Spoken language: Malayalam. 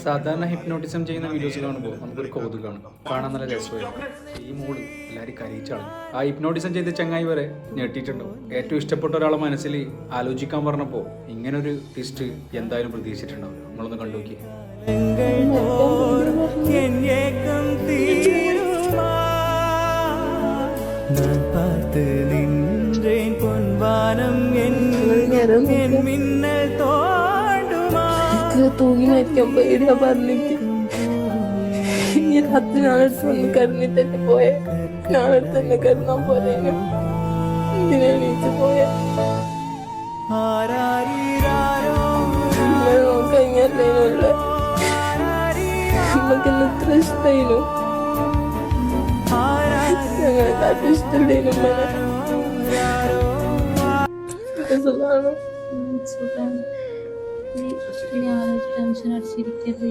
സാധാരണ ഹിപ്നോട്ടിസം ചെയ്യുന്ന വീഡിയോസ് കാണുമ്പോൾ നമുക്കൊരു കൗതുകമാണ്, കാണാൻ നല്ല രസമായിരുന്നു. ഈ മോള് എല്ലാവരും കരയിച്ചാണ്. ആ ഹിപ്നോട്ടിസം ചെയ്ത ചങ്ങായി വരെ ഞെട്ടിയിട്ടുണ്ടാവും. ഏറ്റവും ഇഷ്ടപ്പെട്ട ഒരാളെ മനസ്സിൽ ആലോചിക്കാൻ പറഞ്ഞപ്പോൾ ഇങ്ങനൊരു ട്വിസ്റ്റ് എന്തായാലും പ്രതീക്ഷിച്ചിട്ടുണ്ടാവും. നമ്മളൊന്ന് കണ്ടു നോക്കി. തൂങ്ങി മരിക്കാൻ പേടിയാ പറഞ്ഞിട്ട് ഈ രാത്രി നാളെടുത്ത് വന്ന് കരഞ്ഞിട്ടെന്നെ പോയെ. നാളെടുത്ത് തന്നെ കരുന്നാൻ പോരേനു. ഇതിനെ എണീച്ച് പോയെ നോക്കഴിഞ്ഞല്ലേനുള്ള നമുക്കെന്നെ ഇത്ര ഇഷ്ടമായിരുന്നു. ഞങ്ങളെ കാട്ടും ഇഷ്ടമല്ലേനും സുഖാണ്. ടെൻഷൻ അടിച്ചിരിക്കരുത്.